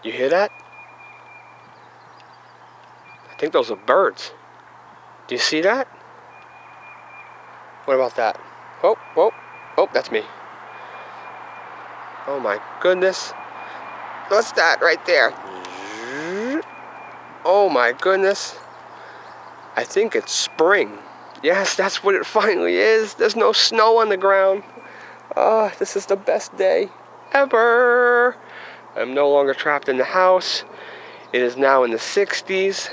You hear that? I think those are birds. Do you see that? What about that? Oh, oh, oh, that's me. Oh my goodness. What's that right there? Oh my goodness. I think it's spring. Yes, that's what it finally is. There's no snow on the ground. Oh, this is the best day ever. I'm no longer trapped in the house. It is now in the 60s,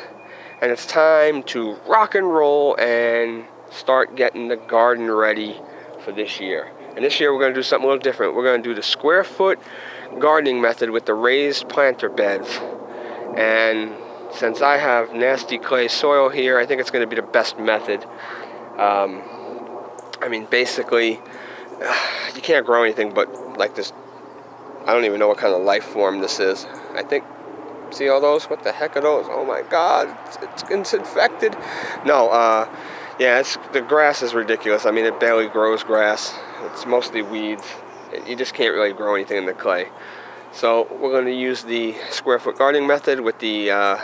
and it's time to rock and roll and start getting the garden ready for this year. And this year we're going to do something a little different. We're going to do the square foot gardening method with the raised planter beds. And since I have nasty clay soil here, I think it's going to be the best method. I mean, basically, you can't grow anything but like this. I don't even know what kind of life form this is. I think, see all those? What the heck are those? Oh my God, it's infected. No, yeah, the grass is ridiculous. I mean, it barely grows grass. It's mostly weeds. You just can't really grow anything in the clay. So we're going to use the square foot gardening method with the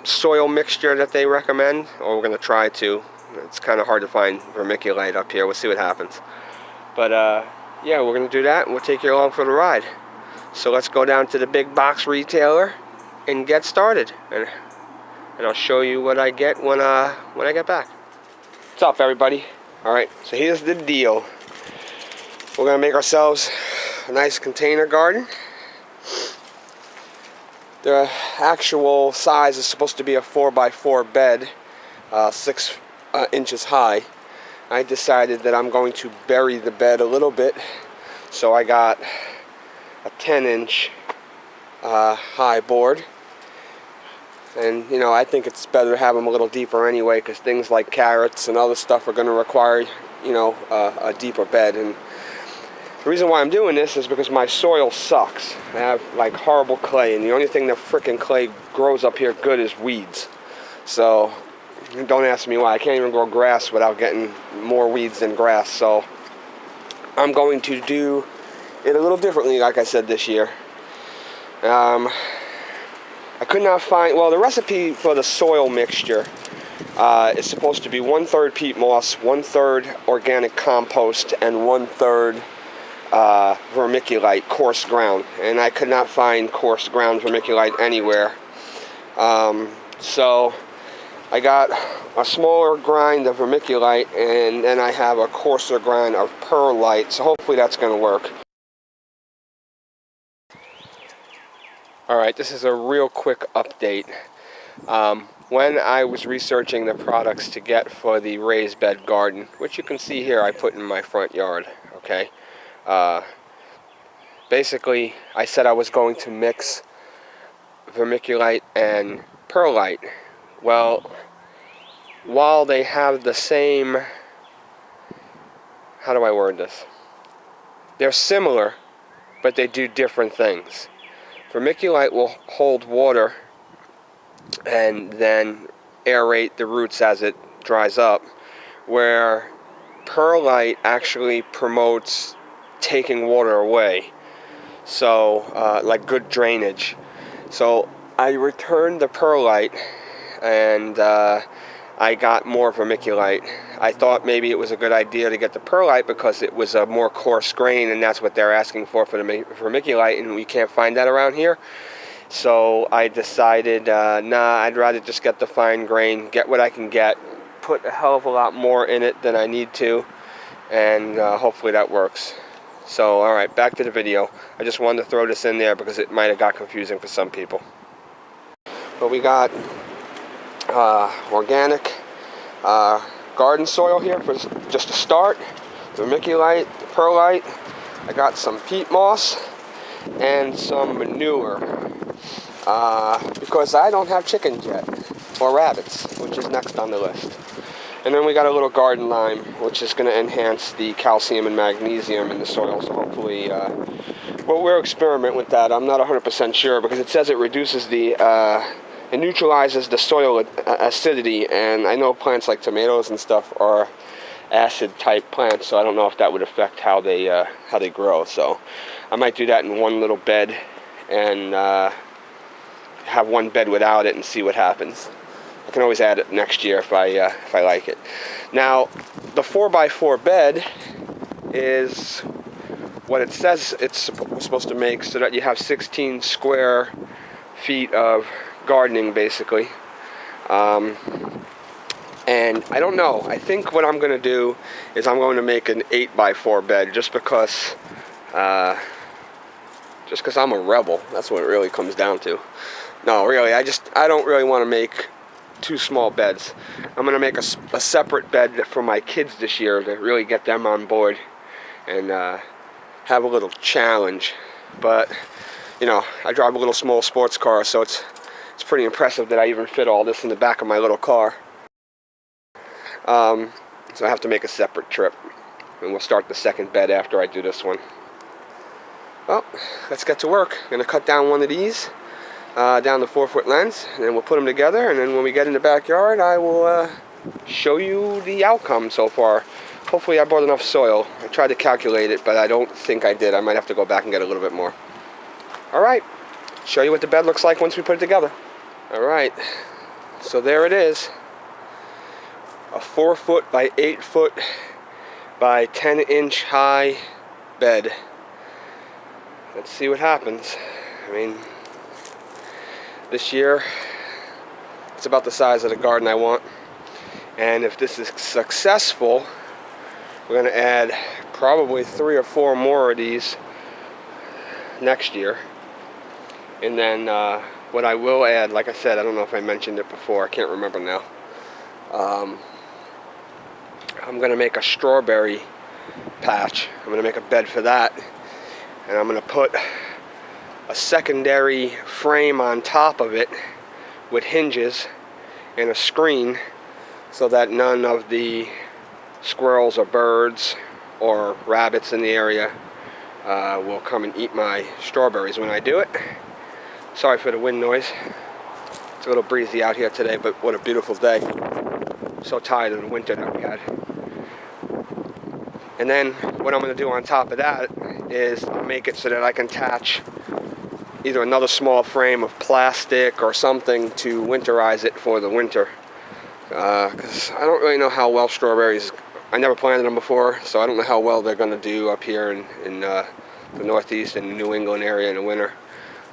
soil mixture that they recommend, or we're going to try to. It's kind of hard to find vermiculite up here. We'll see what happens. But yeah, we're going to do that, and we'll take you along for the ride. So let's go down to the big box retailer and get started. And I'll show you what I get when I get back. What's up, everybody? All right, so here's the deal. We're going to make ourselves a nice container garden. The actual size is supposed to be a 4x4 bed, 6 inches high. I decided that I'm going to bury the bed a little bit, so I got a 10-inch high board. And you know, I think it's better to have them a little deeper anyway, because things like carrots and other stuff are going to require, you know, a deeper bed. And the reason why I'm doing this is because my soil sucks. I have like horrible clay, and the only thing that frickin' clay grows up here good is weeds. So don't ask me why. I can't even grow grass without getting more weeds than grass. So I'm going to do it a little differently, like I said, this year. I could not find, well, the recipe for the soil mixture is supposed to be 1/3 peat moss, 1/3 organic compost, and 1/3 vermiculite, coarse ground. And I could not find coarse ground vermiculite anywhere. So I got a smaller grind of vermiculite, and then I have a coarser grind of perlite. So hopefully that's going to work. Alright, this is a real quick update. When I was researching the products to get for the raised bed garden, which you can see here I put in my front yard, okay? Basically, I said I was going to mix vermiculite and perlite. Well, while they have the same, how do I word this? They're similar, but they do different things. Vermiculite will hold water and then aerate the roots as it dries up, where perlite actually promotes taking water away, so like good drainage. So I returned the perlite, and I got more vermiculite. I thought maybe it was a good idea to get the perlite because it was a more coarse grain, and that's what they're asking for the vermiculite, and we can't find that around here. So I decided, nah, I'd rather just get the fine grain, get what I can get, put a hell of a lot more in it than I need to, and hopefully that works. So, alright, back to the video. I just wanted to throw this in there because it might have got confusing for some people. But we got organic garden soil here for just to start. Vermiculite, perlite. I got some peat moss and some manure because I don't have chickens yet, or rabbits, which is next on the list. And then we got a little garden lime, which is going to enhance the calcium and magnesium in the soil. So hopefully, well, we'll experiment with that. I'm not 100% sure because it says it reduces the it neutralizes the soil acidity, and I know plants like tomatoes and stuff are acid type plants, so I don't know if that would affect how they grow. So I might do that in one little bed and have one bed without it and see what happens. I can always add it next year if I like it. Now, the 4x4 bed is what it says it's supposed to make, so that you have 16 square feet of gardening, basically. And I don't know. I think what I'm going to do is I'm going to make an 8x4 bed, just because I'm a rebel. That's what it really comes down to. No, really, I don't really want to make two small beds. I'm going to make a separate bed for my kids this year to really get them on board and have a little challenge. But, you know, I drive a little small sports car, so it's pretty impressive that I even fit all this in the back of my little car. So I have to make a separate trip, and we'll start the second bed after I do this one. Well, let's get to work. I'm going to cut down one of these, down the 4-foot lengths, and then we'll put them together, and then when we get in the backyard, I will show you the outcome so far. Hopefully I brought enough soil. I tried to calculate it, but I don't think I did. I might have to go back and get a little bit more. Alright, show you what the bed looks like once we put it together. Alright, so there it is. A 4-foot by 8-foot by 10-inch high bed. Let's see what happens. I mean, this year it's about the size of the garden I want, and if this is successful, we're going to add probably 3 or 4 more of these next year. And then what I will add, like I said, I don't know if I mentioned it before, I can't remember now. I'm going to make a strawberry patch. I'm going to make a bed for that, and I'm going to put a secondary frame on top of it with hinges and a screen, so that none of the squirrels or birds or rabbits in the area will come and eat my strawberries when I do it. Sorry for the wind noise. It's a little breezy out here today, but what a beautiful day. So tired of the winter that we had. And then what I'm going to do on top of that is make it so that I can attach either another small frame of plastic or something to winterize it for the winter. Because I don't really know how well strawberries, I never planted them before, so I don't know how well they're going to do up here in the Northeast and New England area in the winter.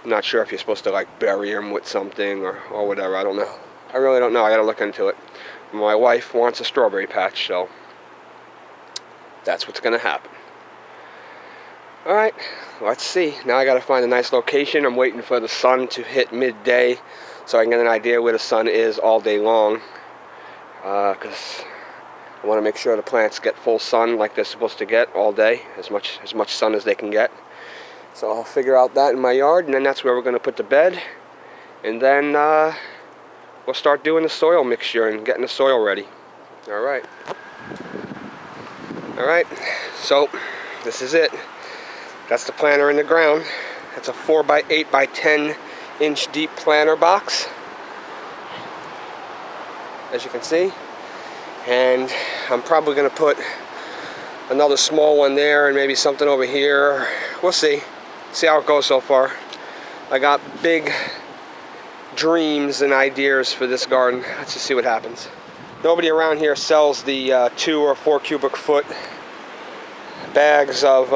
I'm not sure if you're supposed to like bury them with something or whatever. I don't know. I really don't know. I got to look into it. My wife wants a strawberry patch, so that's what's going to happen. Alright, let's see. Now I got to find a nice location. I'm waiting for the sun to hit midday so I can get an idea where the sun is all day long. Because I want to make sure the plants get full sun like they're supposed to get all day, as much sun as they can get. So I'll figure out that in my yard, and then that's where we're going to put the bed. And then we'll start doing the soil mixture and getting the soil ready. Alright. Alright, so this is it. That's the planter in the ground. That's a 4x8 by 10 inch deep planter box, as you can see. And I'm probably going to put another small one there and maybe something over here. We'll see. See how it goes so far. I got big dreams and ideas for this garden. Let's just see what happens. Nobody around here sells the 2 or 4 cubic foot bags of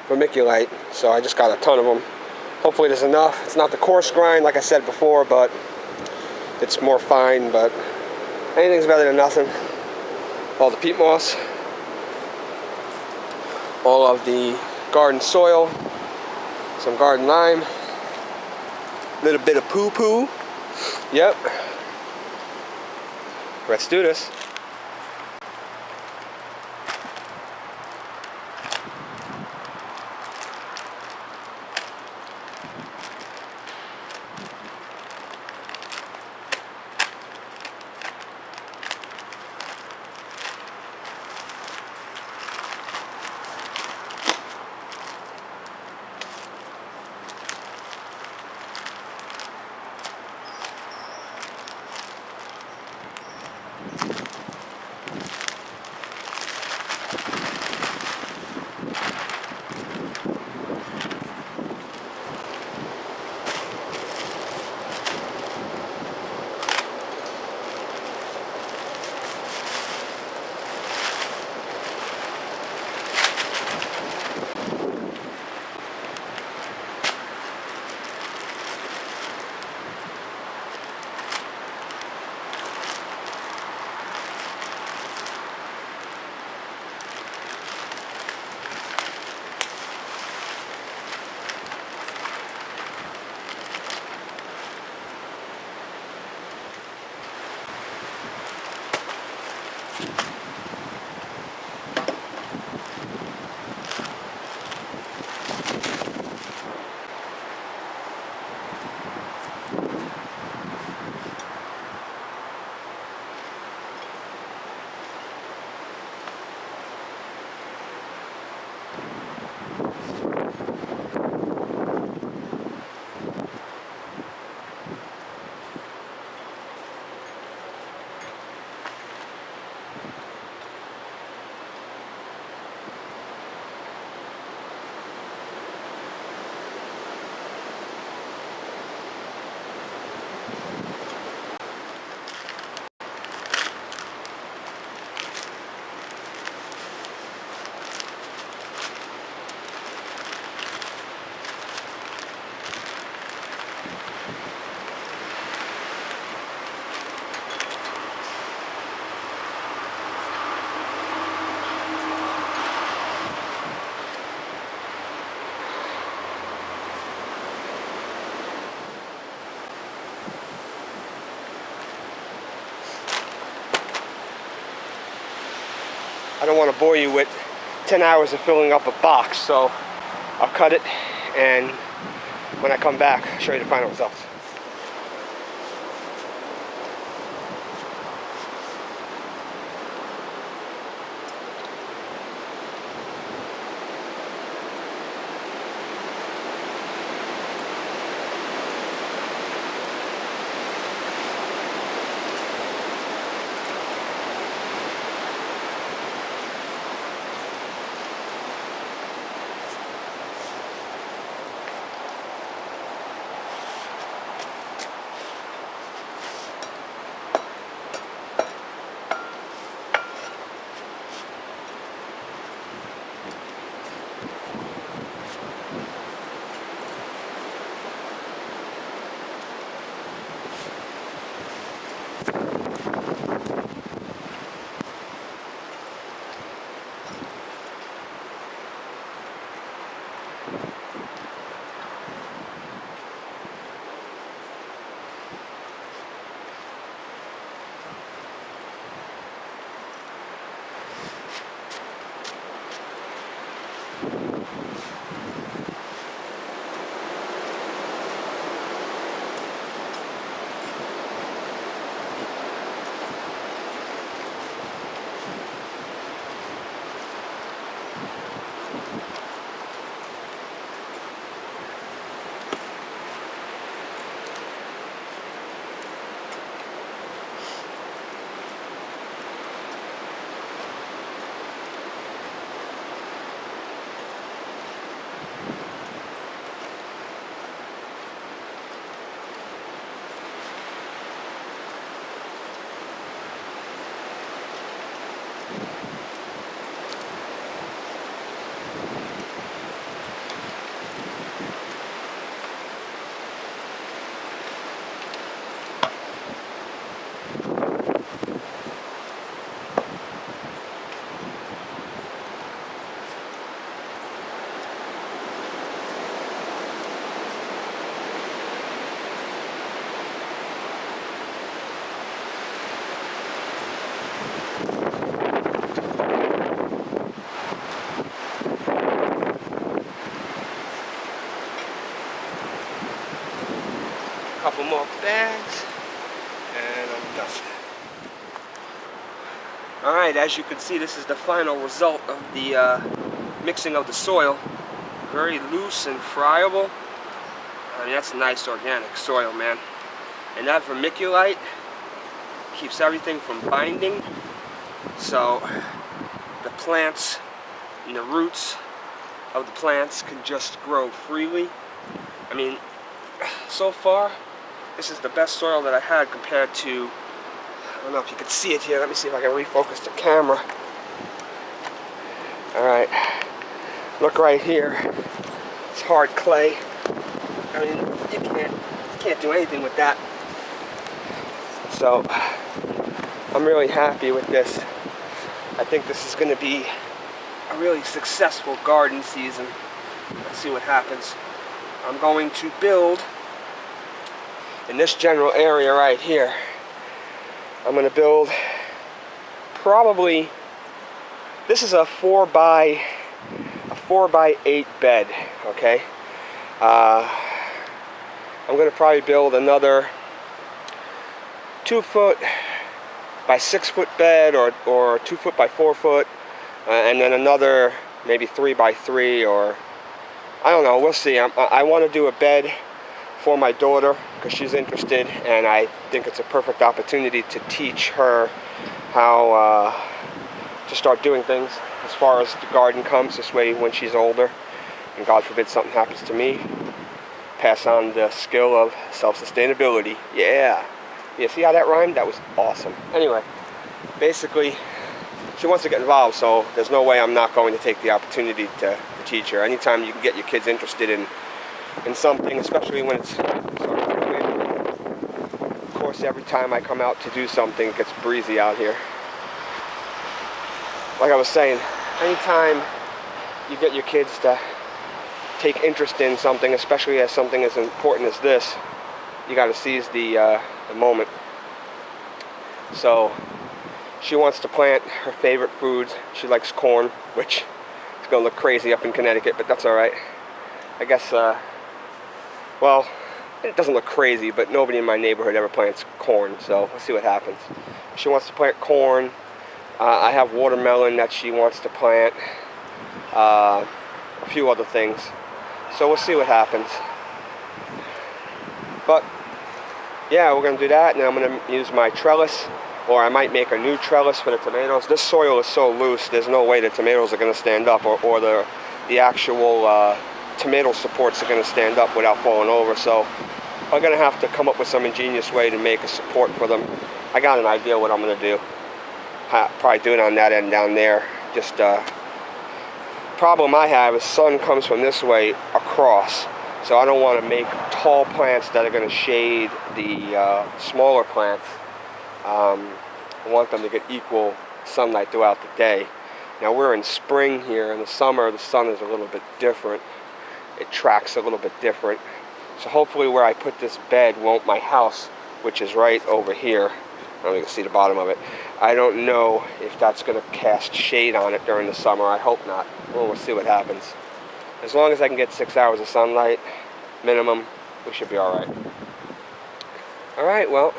vermiculite, so I just got a ton of them. Hopefully there's enough. It's not the coarse grind like I said before, but it's more fine, but anything's better than nothing. All the peat moss, all of the garden soil, some garden lime, a little bit of poo-poo. Yep. Let's do this. I don't want to bore you with 10 hours of filling up a box, so I'll cut it, and when I come back, I'll show you the final results. Couple more bags, and I'm done. Alright, as you can see, this is the final result of the mixing of the soil. Very loose and friable. I mean, that's nice organic soil, man. And that vermiculite keeps everything from binding, so the plants and the roots of the plants can just grow freely. I mean, so far, this is the best soil that I had compared to, I don't know if you can see it here. Let me see if I can refocus the camera. Alright, look right here. It's hard clay. I mean, you can't do anything with that. So, I'm really happy with this. I think this is going to be a really successful garden season. Let's see what happens. I'm going to build in this general area right here. I'm going to build probably, this is a 4 by 8 bed, okay? I'm going to probably build another 2 foot by 6 foot bed, or 2 foot by 4 foot, and then another maybe 3 by 3, or I don't know, we'll see. I want to do a bed for my daughter because she's interested, and I think it's a perfect opportunity to teach her how to start doing things as far as the garden comes. This way, when she's older, and God forbid something happens to me, pass on the skill of self-sustainability. Yeah, see how that rhymed? That was awesome. Anyway, basically, she wants to get involved, so there's no way I'm not going to take the opportunity to teach her. Anytime you can get your kids interested in something, especially when it's starting to win. Of course, every time I come out to do something, it gets breezy out here. Like I was saying, anytime you get your kids to take interest in something, especially as something as important as this, you got to seize the moment. So She wants to plant her favorite foods. She likes corn, which is going to look crazy up in Connecticut, but that's alright. I guess, well, it doesn't look crazy, but nobody in my neighborhood ever plants corn, so we'll see what happens. She wants to plant corn. I have watermelon that she wants to plant. A few other things. So we'll see what happens. But, yeah, we're going to do that, and I'm going to use my trellis, or I might make a new trellis for the tomatoes. This soil is so loose, there's no way the tomatoes are going to stand up, or the actual tomato supports are going to stand up without falling over. So I'm going to have to come up with some ingenious way to make a support for them. I got an idea what I'm going to do. Probably do it on that end down there. Just problem I have is sun comes from this way across, so I don't want to make tall plants that are going to shade the smaller plants. I want them to get equal sunlight throughout the day. Now we're in spring here. In the summer the sun is a little bit different. It tracks a little bit different. So hopefully where I put this bed won't, my house, which is right over here, I don't know if you can see the bottom of it, I don't know if that's going to cast shade on it during the summer. I hope not. Well, we'll see what happens. As long as I can get 6 hours of sunlight, minimum, we should be alright. Alright, well,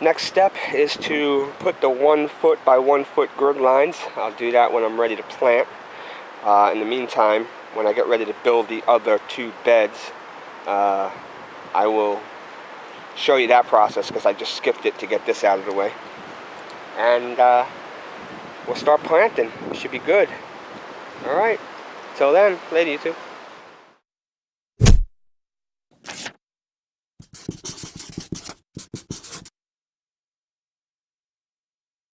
next step is to put the 1 foot by 1 foot grid lines. I'll do that when I'm ready to plant. In the meantime, when I get ready to build the other 2 beds, I will show you that process, because I just skipped it to get this out of the way. And we'll start planting. It should be good. Alright. Till then, later, YouTube.